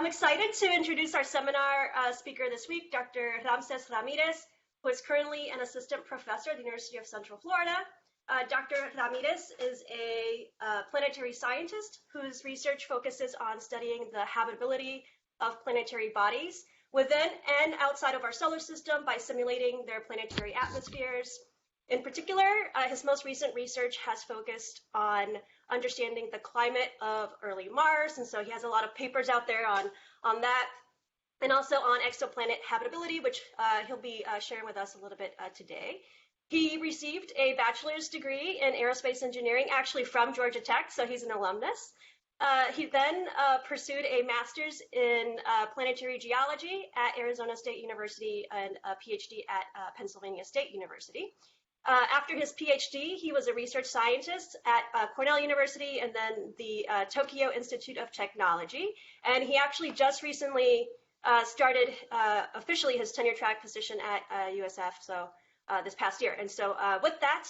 I'm excited to introduce our seminar speaker this week, Dr. Ramses Ramirez, who is currently an assistant professor at the University of Central Florida. Dr. Ramirez is a planetary scientist whose research focuses on studying the habitability of planetary bodies within and outside of our solar system by simulating their planetary atmospheres. In particular, his most recent research has focused on understanding the climate of early Mars, and so he has a lot of papers out there on that, and also on exoplanet habitability, which he'll be sharing with us a little bit today. He received a bachelor's degree in aerospace engineering, actually from Georgia Tech, so he's an alumnus. He then pursued a master's in planetary geology at Arizona State University and a PhD at Pennsylvania State University. After his PhD, he was a research scientist at Cornell University and then the Tokyo Institute of Technology. And he actually just recently started officially his tenure track position at USF, so this past year. And so with that,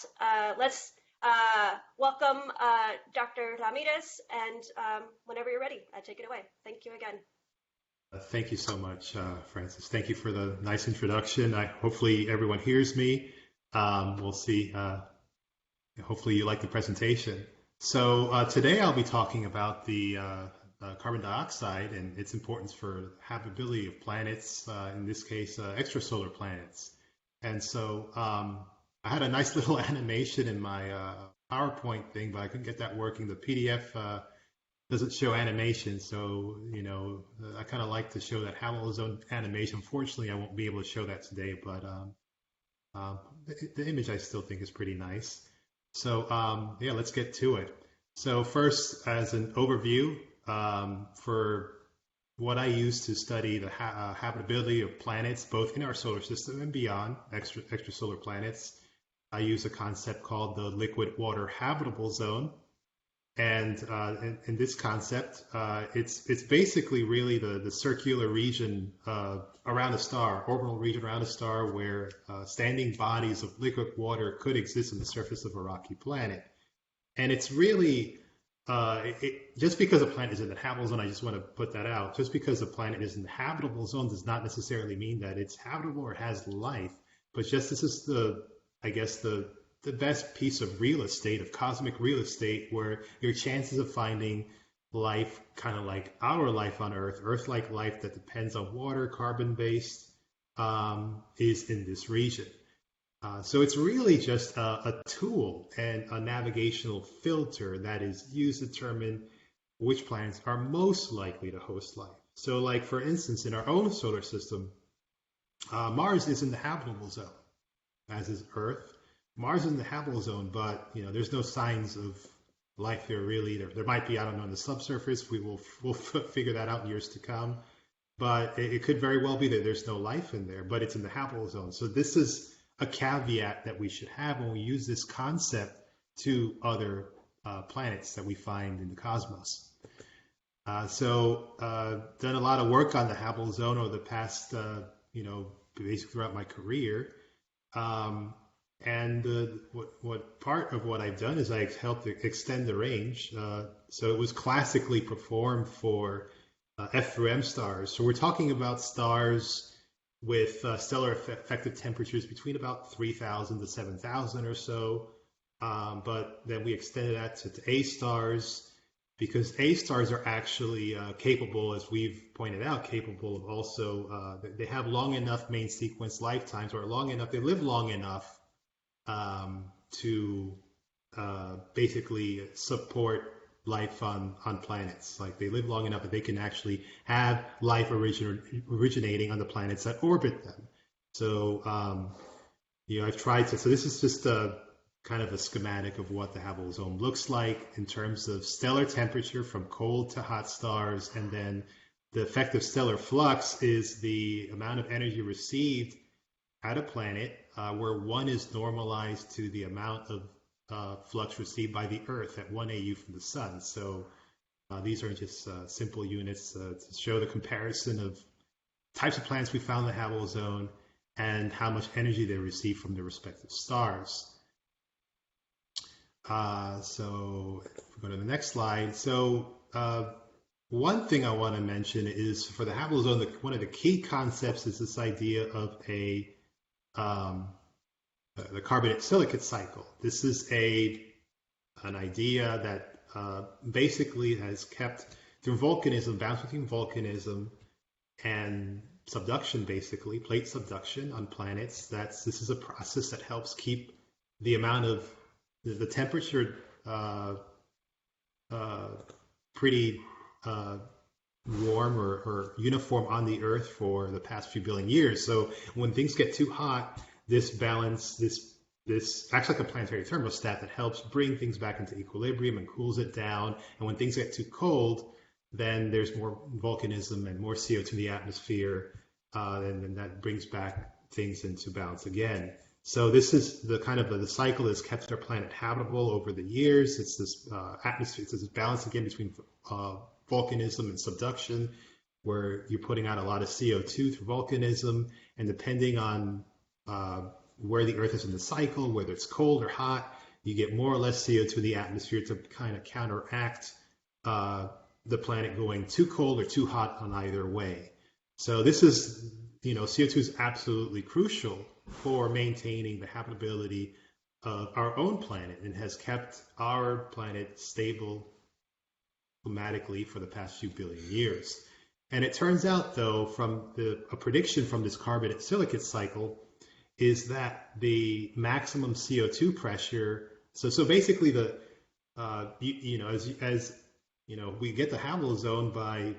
let's welcome Dr. Ramirez, and whenever you're ready, take it away. Thank you again. Thank you so much, Francis. Thank you for the nice introduction. Hopefully everyone hears me. We'll see. Hopefully you like the presentation. So today I'll be talking about the carbon dioxide and its importance for habitability of planets, in this case, extrasolar planets. And so I had a nice little animation in my PowerPoint thing, but I couldn't get that working. The PDF doesn't show animation, so I kind of like to show that Hamill's own animation. Unfortunately, I won't be able to show that today, but the image I still think is pretty nice. So yeah, let's get to it. So first, as an overview, for what I use to study the habitability of planets, both in our solar system and beyond, extrasolar planets, I use a concept called the liquid water habitable zone. And in this concept, it's basically really the circular region around a star, orbital region around a star, where standing bodies of liquid water could exist on the surface of a rocky planet. And it's really, just because a planet is in the habitable zone, I just want to put that out. Just because a planet is in the habitable zone does not necessarily mean that it's habitable or has life. But just this is the best piece of real estate, of cosmic real estate, where your chances of finding life, kind of like our life on Earth, Earth-like life that depends on water, carbon-based, is in this region. So it's really just a tool and a navigational filter that is used to determine which planets are most likely to host life. So like, for instance, in our own solar system, Mars is in the habitable zone, as is Earth. Mars is in the habitable zone, but there's no signs of life there really. There might be, I don't know, on the subsurface. We'll figure that out in years to come. But it could very well be that there's no life in there, but it's in the habitable zone. So this is a caveat that we should have when we use this concept to other planets that we find in the cosmos. So done a lot of work on the habitable zone over the past, basically throughout my career. And what part of what I've done is I helped extend the range. So it was classically performed for F through M stars. So we're talking about stars with stellar effective temperatures between about 3,000 to 7,000 or so. But then we extended that to A stars, because A stars are actually capable, as we've pointed out, capable of also, they have long enough main sequence lifetimes, or they live long enough to basically support life on planets. Like, they live long enough that they can actually have life originating on the planets that orbit them. So, I've tried to, so this is just a kind of a schematic of what the habitable zone looks like in terms of stellar temperature from cold to hot stars, and then the effective stellar flux is the amount of energy received at a planet where 1 is normalized to the amount of flux received by the Earth at 1 AU from the Sun. So these are just simple units to show the comparison of types of planets we found in the habitable zone and how much energy they receive from their respective stars. So if we go to the next slide. So one thing I want to mention is for the habitable zone, one of the key concepts is this idea of um, the carbonate silicate cycle. This is an idea that basically has kept through volcanism, bounce between volcanism and subduction, basically plate subduction on planets. This is a process that helps keep the amount of the temperature pretty warm or uniform on the Earth for the past few billion years. So when things get too hot, this acts like a planetary thermostat that helps bring things back into equilibrium and cools it down. And when things get too cold, then there's more volcanism and more CO2 in the atmosphere, and then that brings back things into balance again. So this is the kind of the cycle that's kept our planet habitable over the years. It's this atmosphere, it's this balance again between volcanism and subduction, where you're putting out a lot of CO2 through volcanism, and depending on where the Earth is in the cycle, whether it's cold or hot, you get more or less CO2 in the atmosphere to kind of counteract the planet going too cold or too hot on either way. So this is, CO2 is absolutely crucial for maintaining the habitability of our own planet and has kept our planet stable climatically for the past few billion years. And it turns out, though, from a prediction from this carbonate silicate cycle is that the maximum CO2 pressure. So basically, we get the habitable zone by,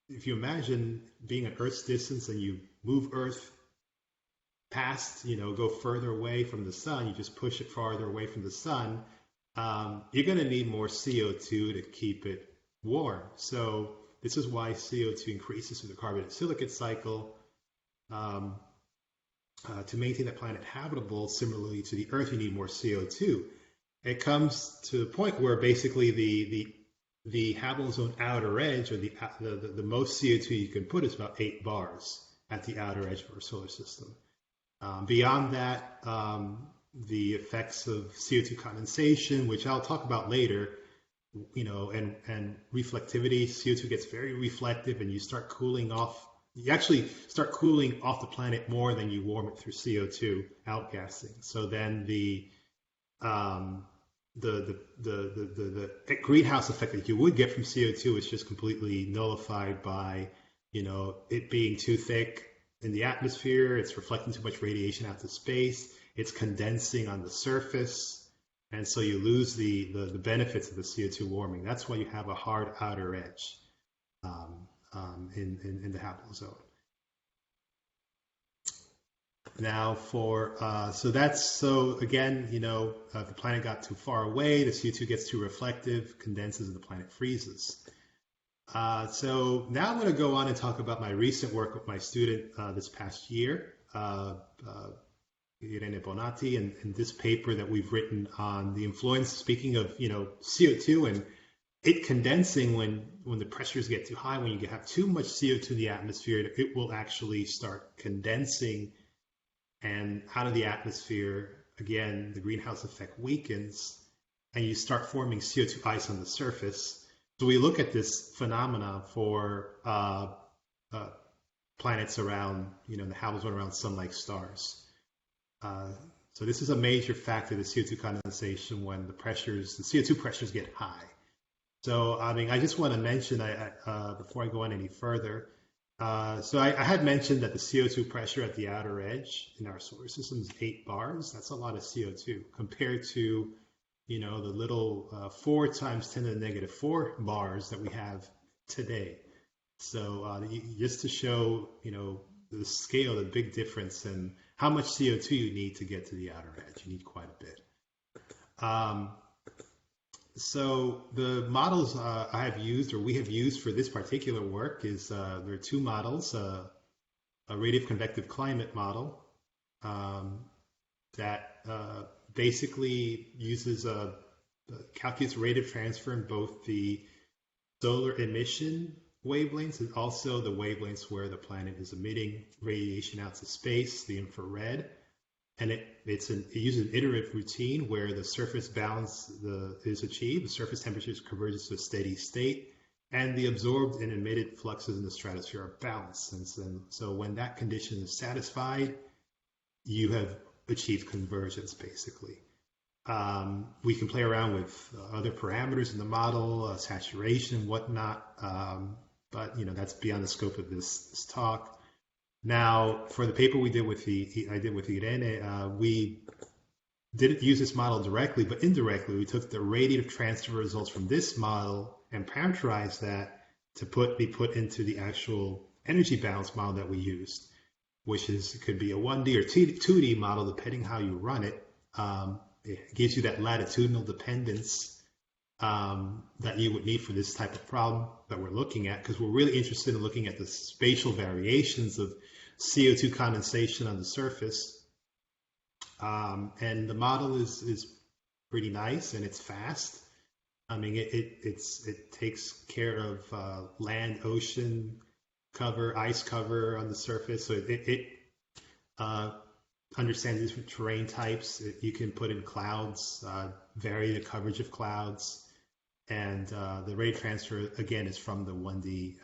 if you imagine being at Earth's distance and you move Earth past, go further away from the sun, you just push it farther away from the sun, you're going to need more CO2 to keep it warm. So this is why CO2 increases through the carbonate silicate cycle to maintain the planet habitable. Similarly to the Earth, you need more CO2. It comes to a point where basically the habitable zone outer edge, or the most CO2 you can put, is about 8 bars at the outer edge of our solar system. Beyond that, the effects of CO2 condensation, which I'll talk about later, and reflectivity. CO2 gets very reflective, and you start cooling off. You actually start cooling off the planet more than you warm it through CO2 outgassing. So then the greenhouse effect that you would get from CO2 is just completely nullified by, it being too thick in the atmosphere. It's reflecting too much radiation out to space. It's condensing on the surface. And so you lose the benefits of the CO2 warming. That's why you have a hard outer edge in the habitable zone. Now so again, if the planet got too far away, the CO2 gets too reflective, condenses, and the planet freezes. So now I'm going to go on and talk about my recent work with my student this past year, Irene Bonatti, and this paper that we've written on the influence, speaking of, CO2 and it condensing when the pressures get too high, when you have too much CO2 in the atmosphere, it will actually start condensing, and out of the atmosphere, again, the greenhouse effect weakens, and you start forming CO2 ice on the surface. So we look at this phenomena for planets around, the habitable zone around sun-like stars. So this is a major factor, the CO2 condensation, when the CO2 pressures get high. So, I just want to mention, before I go on any further, so I had mentioned that the CO2 pressure at the outer edge in our solar system is 8 bars. That's a lot of CO2 compared to, the little 4 times 10 to the negative 4 bars that we have today. So just to show, the scale, the big difference in how much CO2 you need to get to the outer edge. You need quite a bit. So the models I have used, or we have used for this particular work, is there are 2 models, a radiative convective climate model that basically uses calculates radiative transfer in both the solar emission wavelengths and also the wavelengths where the planet is emitting radiation out to space, the infrared. And it uses an iterative routine where the surface balance is achieved, the surface temperature converges to a steady state, and the absorbed and emitted fluxes in the stratosphere are balanced. And so when that condition is satisfied, you have achieved convergence, basically. We can play around with other parameters in the model, saturation, whatnot, but that's beyond the scope of this talk. Now, for the paper I did with Irene, we didn't use this model directly, but indirectly, we took the radiative transfer results from this model and parameterized that to be put into the actual energy balance model that we used, which could be a 1D or 2D model, depending how you run it. It gives you that latitudinal dependence that you would need for this type of problem that we're looking at, because we're really interested in looking at the spatial variations of CO2 condensation on the surface. And the model is pretty nice and it's fast. I mean, it takes care of land, ocean cover, ice cover on the surface. So it understands different terrain types. You can put in clouds, vary the coverage of clouds. And the rate transfer, again, is from the 1D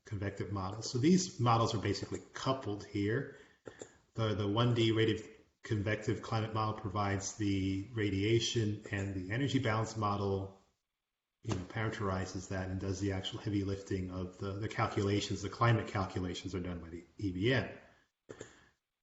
convective model. So these models are basically coupled here. The 1D radiative convective climate model provides the radiation, and the energy balance model parameterizes that and does the actual heavy lifting of the calculations. The climate calculations are done by the EBM.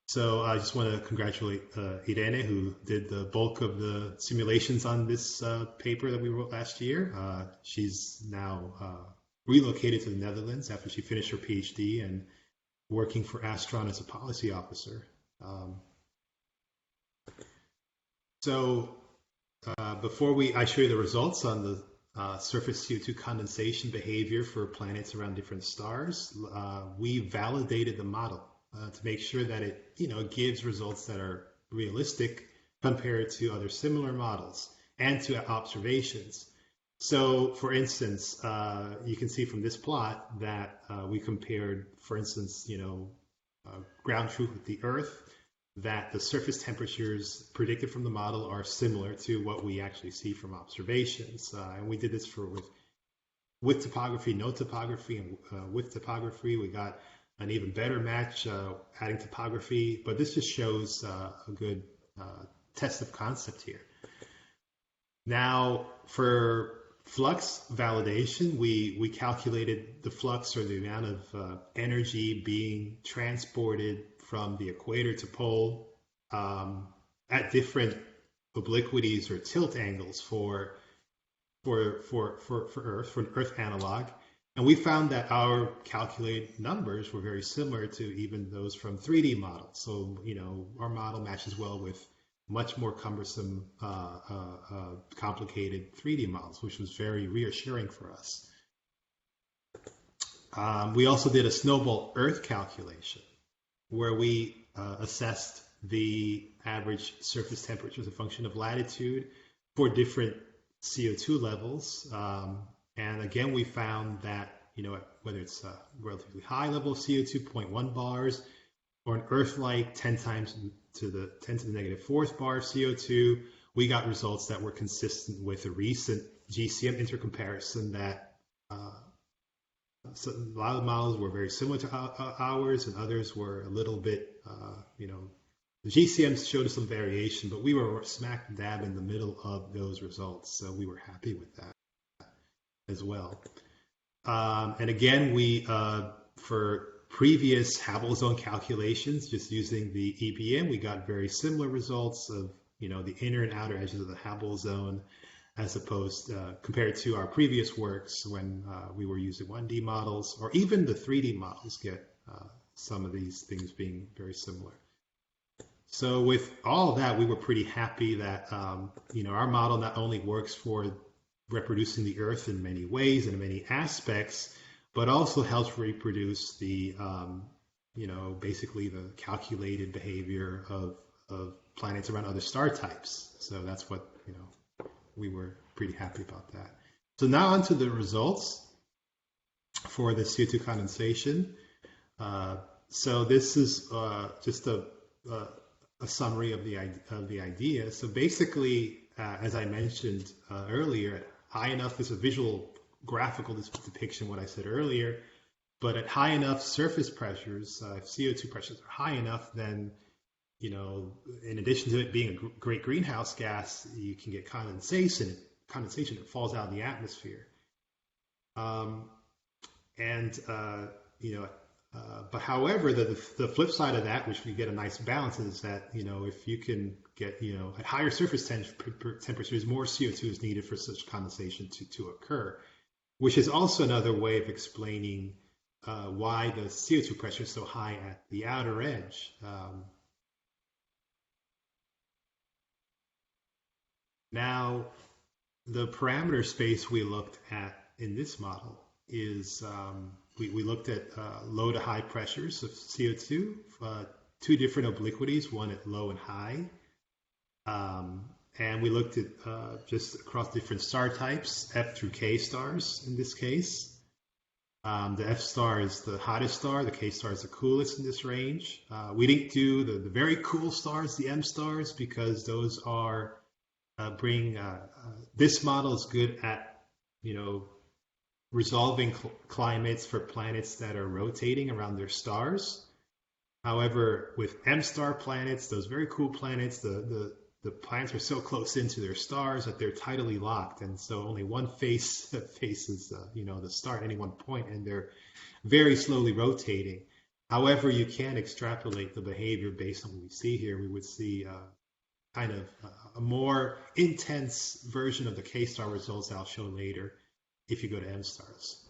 So I just want to congratulate Irene, who did the bulk of the simulations on this paper that we wrote last year. She's now relocated to the Netherlands after she finished her PhD and working for Astron as a policy officer. So before I show you the results on the surface CO2 condensation behavior for planets around different stars, we validated the model to make sure that it gives results that are realistic compared to other similar models and to observations. So, for instance, you can see from this plot that we compared, for instance, ground truth with the Earth, that the surface temperatures predicted from the model are similar to what we actually see from observations. And we did this with topography, no topography, and with topography, we got an even better match adding topography. But this just shows a good test of concept here. Now, for flux validation, we calculated the flux, or the amount of energy being transported from the equator to pole at different obliquities or tilt angles for Earth, for an Earth analog. And we found that our calculated numbers were very similar to even those from 3D models. So, our model matches well with much more cumbersome, complicated 3D models, which was very reassuring for us. We also did a Snowball Earth calculation, where we assessed the average surface temperature as a function of latitude for different CO2 levels. And again, we found that, whether it's a relatively high level of CO2, 0.1 bars, or an Earth-like 10 times to the 10 to the negative fourth bar of CO2, we got results that were consistent with a recent GCM intercomparison that so a lot of the models were very similar to ours, and others were a little bit, the GCMs showed us some variation, but we were smack dab in the middle of those results, so we were happy with that as well. And again, we, for previous Hubble zone calculations, just using the EBM, we got very similar results of, the inner and outer edges of the Hubble zone, as opposed compared to our previous works when we were using 1D models, or even the 3D models get some of these things being very similar. So with all of that, we were pretty happy that our model not only works for reproducing the Earth in many ways and in many aspects, but also helps reproduce the basically the calculated behavior of planets around other star types. So that's what we were pretty happy about that. So now onto the results for the CO2 condensation. So this is just a summary of the idea. So basically, as I mentioned earlier, high enough is a visual graphical depiction what I said earlier. But at high enough surface pressures, if CO2 pressures are high enough, then in addition to it being a great greenhouse gas, you can get condensation. Condensation that falls out in the atmosphere. But however, the flip side of that, which we get a nice balance, is that if you can get at higher surface temperatures, more CO2 is needed for such condensation to occur, which is also another way of explaining why the CO2 pressure is so high at the outer edge. Now, the parameter space we looked at in this model is we looked at low to high pressures of CO2, two different obliquities, one at low and high. And we looked at just across different star types, F through K stars in this case. The F star is the hottest star, the K star is the coolest in this range. We didn't do the very cool stars, the M stars, because those are this model is good at resolving climates for planets that are rotating around their stars. However, with M-star planets, those very cool planets, the planets are so close into their stars that they're tidally locked, and so only one face faces the star at any one point, and they're very slowly rotating. However, you can extrapolate the behavior based on what we see here. We would see kind of a more intense version of the K-star results I'll show later if you go to M-stars.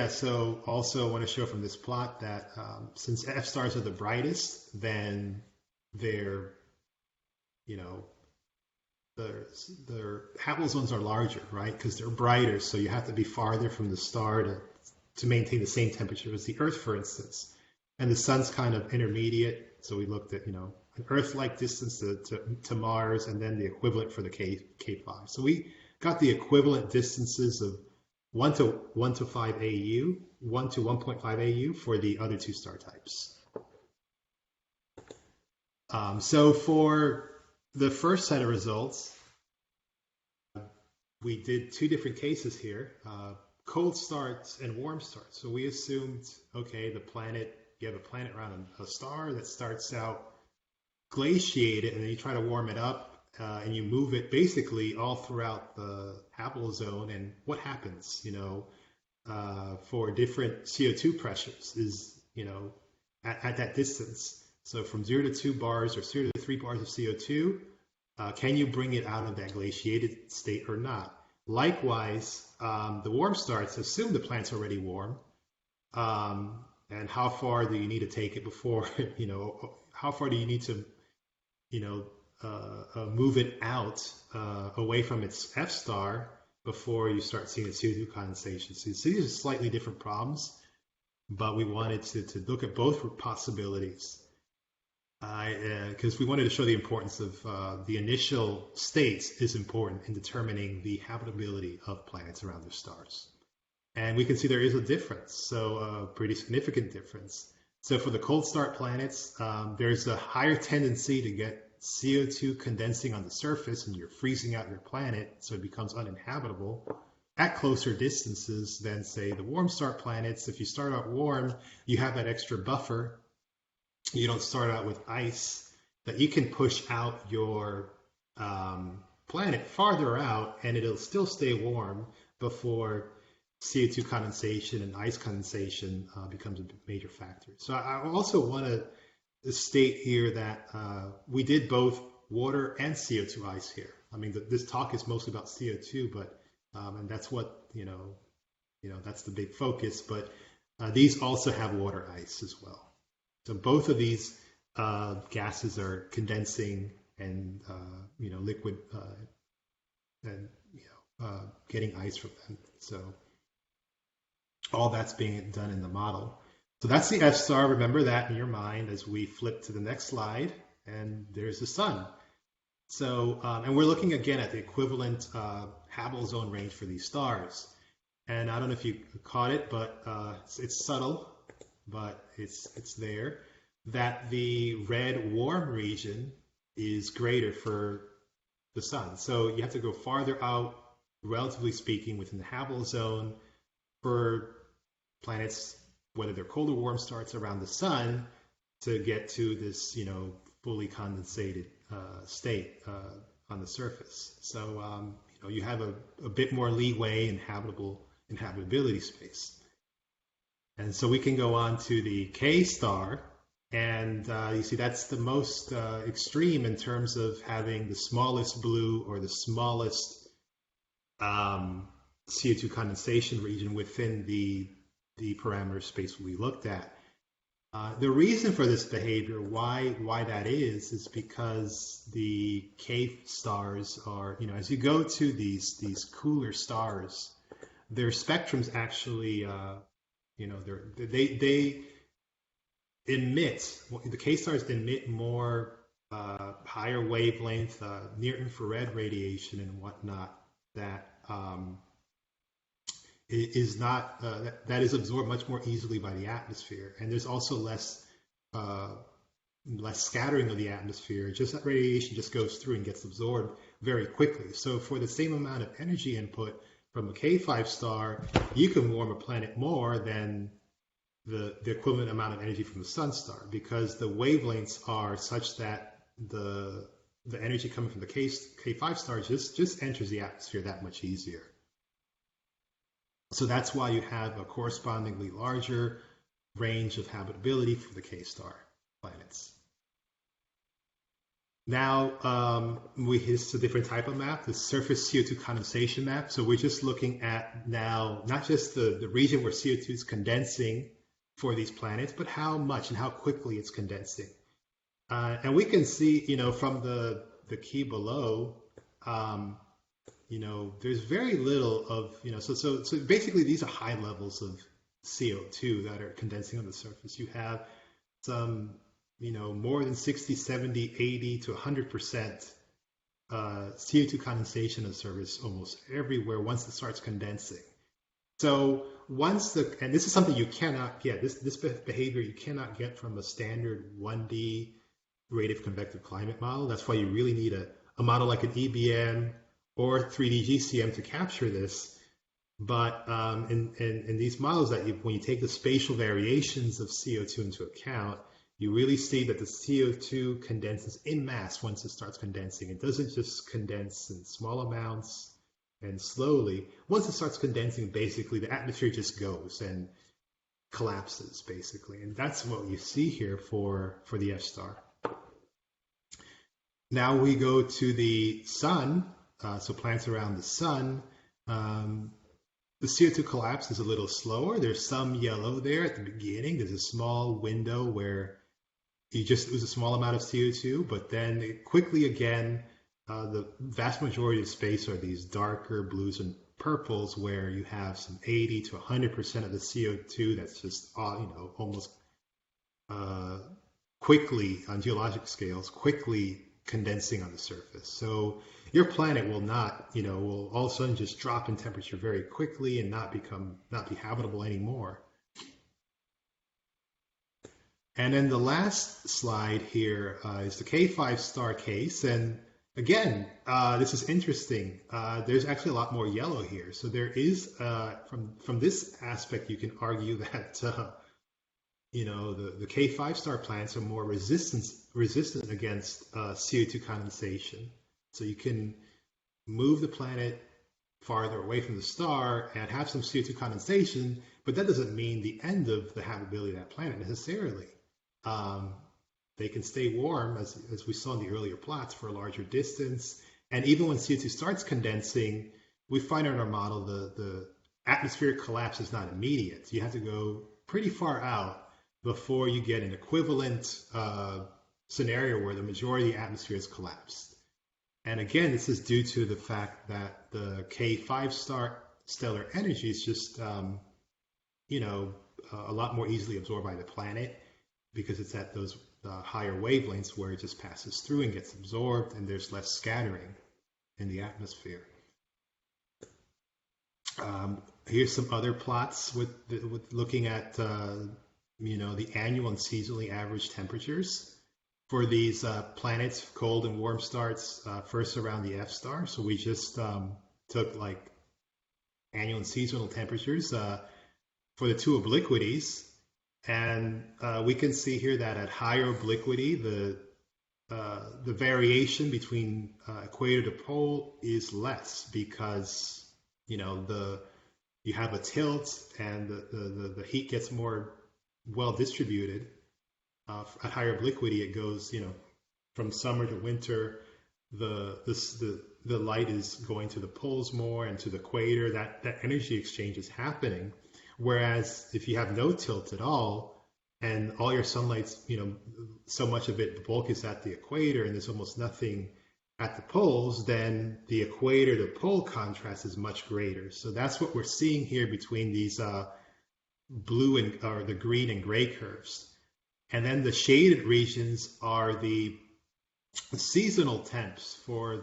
So also I want to show from this plot that since F-stars are the brightest, then their habitable zones are larger, right? Because they're brighter, so you have to be farther from the star to maintain the same temperature as the Earth, for instance. And the sun's kind of intermediate, so we looked at an Earth-like distance to Mars, and then the equivalent for the K5. So we got the equivalent distances of 1 to 5 AU, 1 to 1.5 AU for the other two star types. So for the first set of results, we did two different cases here, cold starts and warm starts. So we assumed, okay, you have a planet around a star that starts out glaciated, and then you try to warm it up, and you move it basically all throughout the habitable zone. And what happens, for different CO2 pressures is, at that distance. So from 0 to 2 bars or 0 to 3 bars of CO2, can you bring it out of that glaciated state or not? Likewise, the warm starts assume the planet's already warm. And how far do you need to take it before, how far do you need to, move it out away from its F star before you start seeing the CO2 condensation? So these are slightly different problems, but we wanted to look at both possibilities because we wanted to show the importance of the initial states is important in determining the habitability of planets around their stars. And we can see there is a difference, so a pretty significant difference. So for the cold start planets, there's a higher tendency to get CO2 condensing on the surface, and you're freezing out your planet, so it becomes uninhabitable at closer distances than, say, the warm start planets. If you start out warm, you have that extra buffer. You don't start out with ice, that you can push out your planet farther out, and it'll still stay warm before CO2 condensation and ice condensation becomes a major factor. So I also want to state here that we did both water and CO2 ice here. I mean, this talk is mostly about CO2, but and that's what that's the big focus. But these also have water ice as well. So both of these gases are condensing and liquid and getting ice from them. So all that's being done in the model. So that's the F star. Remember that in your mind as we flip to the next slide, and there's the sun. So, and we're looking again at the equivalent habitable zone range for these stars. And I don't know if you caught it, but it's subtle, but it's there, that the red warm region is greater for the sun. So you have to go farther out, relatively speaking, within the habitable zone for planets, whether they're cold or warm, starts around the sun to get to this, fully condensated state on the surface. So, you have a bit more leeway in habitability space. And so we can go on to the K star, and you see that's the most extreme in terms of having the smallest blue or the smallest CO2 condensation region within the parameter space we looked at. The reason for this behavior, why that is because the K stars are, as you go to these cooler stars, their spectrums actually, they emit, the K stars emit more higher wavelength, near infrared radiation and whatnot that is not that is absorbed much more easily by the atmosphere, and there's also less scattering of the atmosphere. Just that radiation just goes through and gets absorbed very quickly. So for the same amount of energy input from a K5 star, you can warm a planet more than the equivalent amount of energy from the sun star, because the wavelengths are such that the energy coming from the K5 star just enters the atmosphere that much easier. So that's why you have a correspondingly larger range of habitability for the K-star planets. Now, it's a different type of map, the surface CO2 condensation map. So we're just looking at now, not just the region where CO2 is condensing for these planets, but how much and how quickly it's condensing. And we can see, from the key below, there's very little of, so basically these are high levels of CO2 that are condensing on the surface. You have some, more than 60, 70, 80 to 100% CO2 condensation on the surface almost everywhere once it starts condensing. So and this is something you cannot get, this behavior you cannot get from a standard 1D radiative convective climate model. That's why you really need a model like an EBM or 3D GCM to capture this. But in these models, when you take the spatial variations of CO2 into account, you really see that the CO2 condenses in mass once it starts condensing. It doesn't just condense in small amounts and slowly. Once it starts condensing, basically the atmosphere just goes and collapses, basically. And that's what you see here for the F star. Now we go to the sun. So planets around the sun, the CO2 collapse is a little slower. There's some yellow there at the beginning. There's a small window where you just lose a small amount of CO2, but then quickly again, the vast majority of space are these darker blues and purples where you have some 80 to 100% of the CO2 that's just, almost quickly, on geologic scales, quickly condensing on the surface. So your planet will not, will all of a sudden just drop in temperature very quickly and not be habitable anymore. And then the last slide here is the K5 star case. And again, this is interesting. There's actually a lot more yellow here. So there is, from this aspect, you can argue that, the K5 star planets are more resistant against CO2 condensation. So you can move the planet farther away from the star and have some CO2 condensation, but that doesn't mean the end of the habitability of that planet necessarily. They can stay warm, as we saw in the earlier plots, for a larger distance. And even when CO2 starts condensing, we find in our model the atmospheric collapse is not immediate. You have to go pretty far out before you get an equivalent scenario where the majority of the atmosphere is collapsed. And again, this is due to the fact that the K5 star stellar energy is just, a lot more easily absorbed by the planet because it's at those higher wavelengths where it just passes through and gets absorbed, and there's less scattering in the atmosphere. Here's some other plots with looking at, the annual and seasonally average temperatures for these planets, cold and warm starts first around the F star. So we just took like annual and seasonal temperatures for the two obliquities. And we can see here that at higher obliquity, the variation between equator to pole is less because you have a tilt and the heat gets more well distributed. At higher obliquity, it goes from summer to winter. The light is going to the poles more and to the equator. That energy exchange is happening. Whereas if you have no tilt at all, and all your sunlight's, so much of it, the bulk is at the equator, and there's almost nothing at the poles, then the equator to pole contrast is much greater. So that's what we're seeing here between these blue or the green and gray curves. And then the shaded regions are the seasonal temps for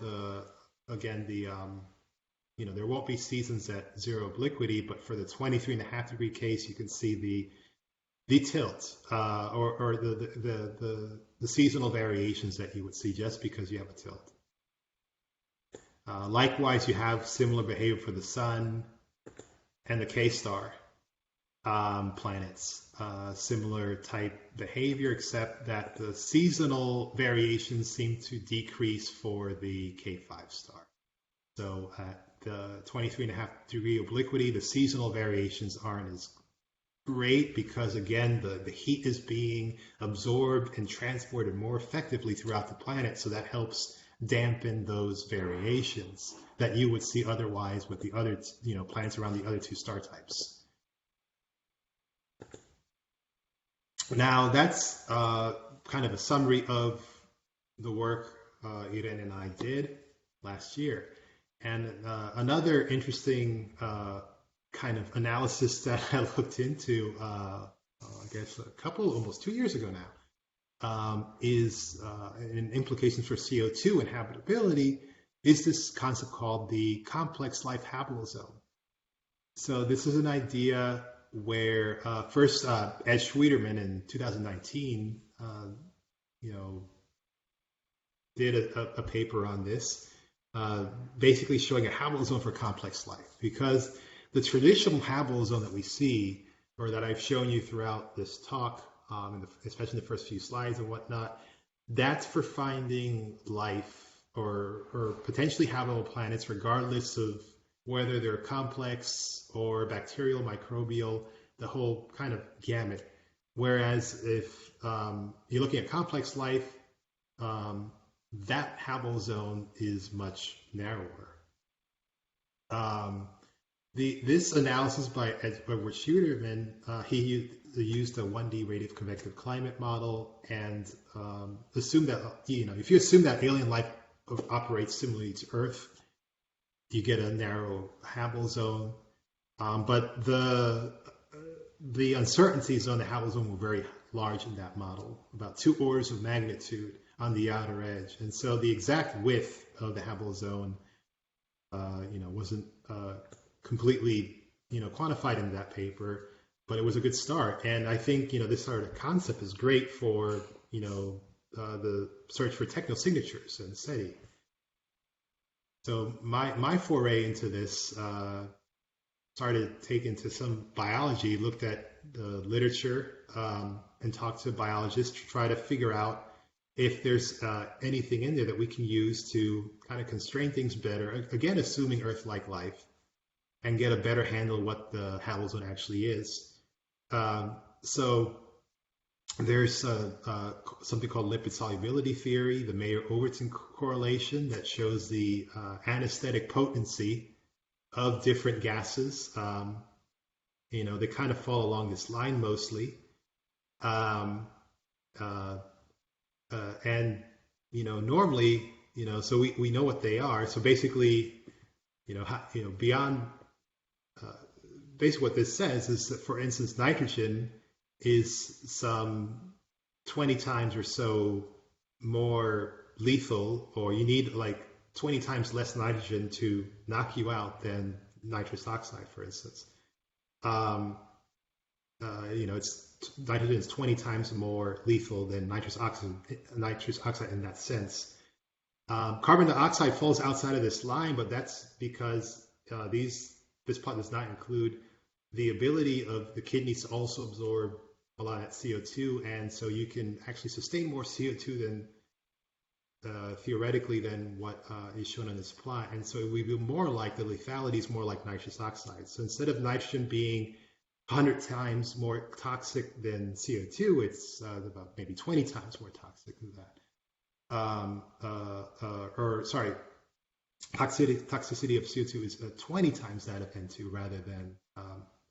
there won't be seasons at zero obliquity, but for the 23.5 degree case, you can see the tilt or the seasonal variations that you would see just because you have a tilt. Likewise, you have similar behavior for the sun and the K-star planets. Similar type behavior, except that the seasonal variations seem to decrease for the K5 star. So at the 23.5 degree obliquity, the seasonal variations aren't as great because, again, the heat is being absorbed and transported more effectively throughout the planet, so that helps dampen those variations that you would see otherwise with the other planets around the other two star types. Now that's kind of a summary of the work Irene and I did last year. And another interesting kind of analysis that I looked into, I guess almost 2 years ago now, is an implications for CO2 and habitability, is this concept called the complex life habitable zone. So this is an idea where first Ed Schwieterman in 2019, did a paper on this, basically showing a habitable zone for complex life, because the traditional habitable zone that we see, or that I've shown you throughout this talk, especially in the first few slides and whatnot, that's for finding life or potentially habitable planets, regardless of whether they're complex or bacterial, microbial, the whole kind of gamut. Whereas if you're looking at complex life, that habitable zone is much narrower. This analysis by Edward Schwieterman, he used a 1D radiative convective climate model and assumed that, if you assume that alien life operates similarly to Earth, you get a narrow habitable zone. But the uncertainties on the habitable zone were very large in that model, about 2 orders of magnitude on the outer edge. And so the exact width of the habitable zone, wasn't completely, quantified in that paper, but it was a good start. And I think, this sort of concept is great for, the search for technosignatures and SETI. So my foray into this started taking to some biology, looked at the literature and talked to biologists to try to figure out if there's anything in there that we can use to kind of constrain things better, again, assuming Earth-like life, and get a better handle of what the habitable zone actually is. So there's something called lipid solubility theory, the Mayer-Overton correlation that shows the anesthetic potency of different gases. They kind of fall along this line mostly. And normally, so we know what they are. So basically, beyond, basically what this says is that, for instance, nitrogen is some 20 times or so more lethal, or you need like 20 times less nitrogen to knock you out than nitrous oxide, for instance. nitrogen is 20 times more lethal than nitrous oxide in that sense. Carbon dioxide falls outside of this line, but that's because this part does not include the ability of the kidneys to also absorb a lot of that CO2, and so you can actually sustain more CO2 than theoretically than what is shown on this plot. And so we be more like the lethality is more like nitrous oxide. So instead of nitrogen being 100 times more toxic than CO2, it's about maybe 20 times more toxic than that. Toxicity of CO2 is 20 times that of N2 rather than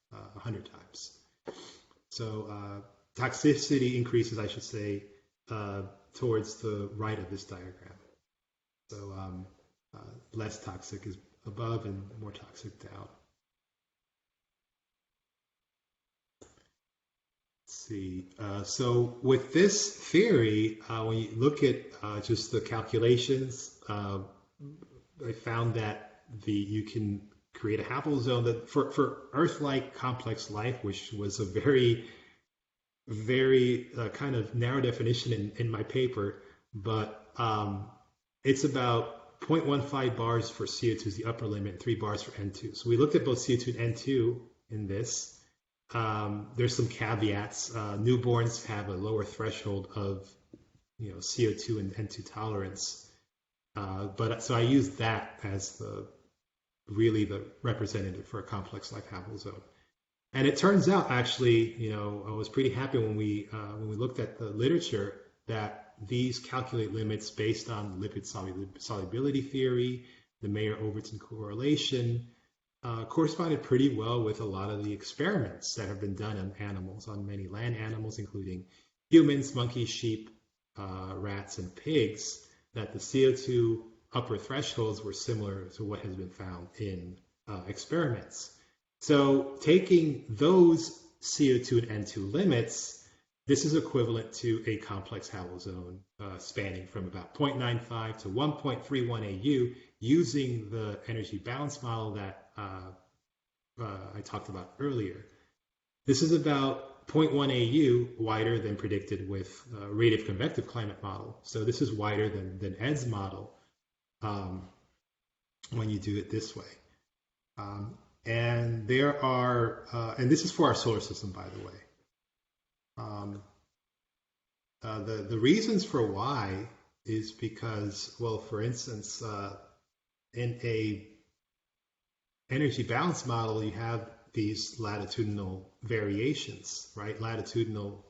100 times. So toxicity increases, I should say, towards the right of this diagram. So less toxic is above and more toxic down. Let's see. So with this theory, when you look at just the calculations, I found that you can create a habitable zone that for Earth-like complex life, which was a very kind of narrow definition in my paper, but it's about 0.15 bars for CO2 is the upper limit, and 3 bars for N2. So we looked at both CO2 and N2 in this. There's some caveats. Newborns have a lower threshold of CO2 and N2 tolerance. But so I used that as really the representative for a complex life habitable zone. And it turns out, actually, I was pretty happy when we looked at the literature that these calculate limits based on lipid solubility theory, the Mayer-Overton correlation, corresponded pretty well with a lot of the experiments that have been done on animals, on many land animals, including humans, monkeys, sheep, rats, and pigs, that the CO2 upper thresholds were similar to what has been found in experiments. So taking those CO2 and N2 limits, this is equivalent to a complex habitable zone spanning from about 0.95 to 1.31 AU using the energy balance model that I talked about earlier. This is about 0.1 AU wider than predicted with radiative convective climate model. So this is wider than Ed's model when you do it this way. And there are, and this is for our solar system, by the way. The reasons for why is because, well, for instance, in a energy balance model, you have these latitudinal variations, right? Latitudinal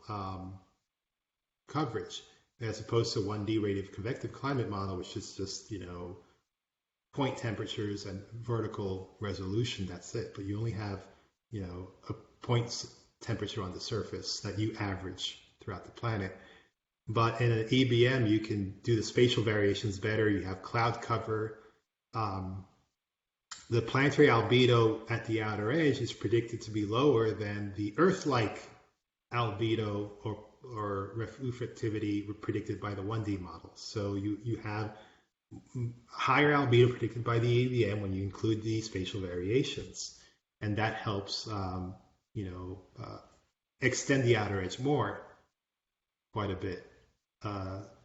coverage, as opposed to 1D radiative convective climate model, which is just, point temperatures and vertical resolution, that's it. But you only have, a point temperature on the surface that you average throughout the planet. But in an EBM, you can do the spatial variations better. You have cloud cover. The planetary albedo at the outer edge is predicted to be lower than the Earth-like albedo or reflectivity predicted by the 1D model. So you have higher albedo predicted by the EBM when you include the spatial variations, and that helps extend the outer edge more quite a bit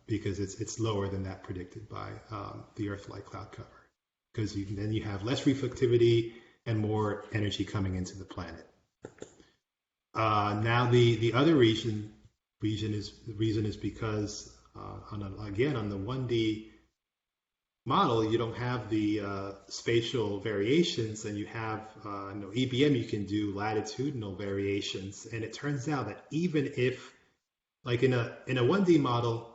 because it's lower than that predicted by the Earth-like cloud cover, because then you have less reflectivity and more energy coming into the planet. Now the other reason is because on the 1D model, you don't have the spatial variations, and you have EBM. You can do latitudinal variations, and it turns out that even if, like in a 1D model,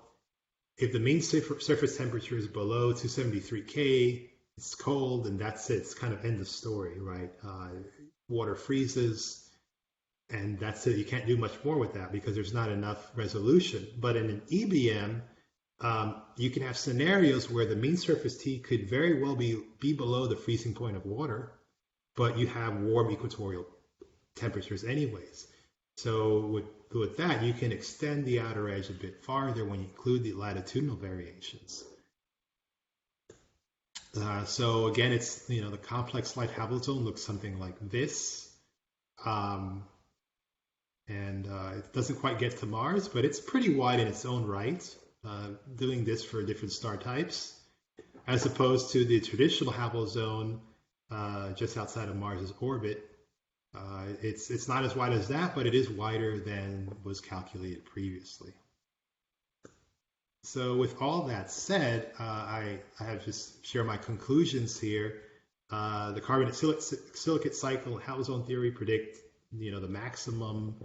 if the mean surface temperature is below 273 K, it's cold, and that's it. It's kind of end of story, right? Water freezes, and that's it. You can't do much more with that because there's not enough resolution. But in an EBM, you can have scenarios where the mean surface T could very well be below the freezing point of water, but you have warm equatorial temperatures anyways. So with that, you can extend the outer edge a bit farther when you include the latitudinal variations. So again, it's, the complex life habitable zone looks something like this. and it doesn't quite get to Mars, but it's pretty wide in its own right, doing this for different star types, as opposed to the traditional habitable zone just outside of Mars's orbit. It's not as wide as that, but it is wider than was calculated previously. So with all that said, I have just share my conclusions here. The carbonate silicate cycle and habitable zone theory predict, the maximum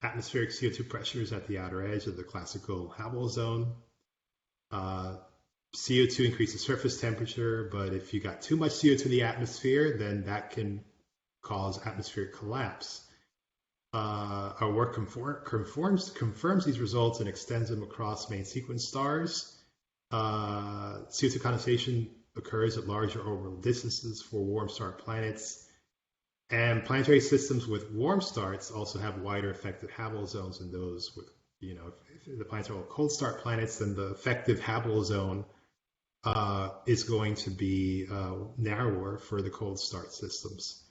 atmospheric CO2 pressures at the outer edge of the classical habitable zone. CO2 increases surface temperature, but if you got too much CO2 in the atmosphere, then that can cause atmospheric collapse. Our work confirms these results and extends them across main sequence stars. CO2 condensation occurs at larger orbital distances for warm star planets. And planetary systems with warm stars also have wider effective habitable zones than those with, if the planets are all cold star planets, then the effective habitable zone is going to be narrower for the cold star systems.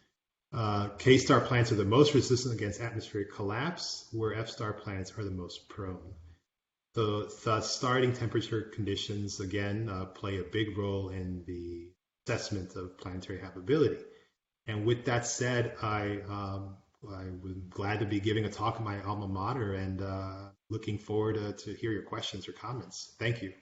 K-star planets are the most resistant against atmospheric collapse, where F-star planets are the most prone. The starting temperature conditions, again, play a big role in the assessment of planetary habitability. And with that said, I was glad to be giving a talk at my alma mater and looking forward to hear your questions or comments. Thank you.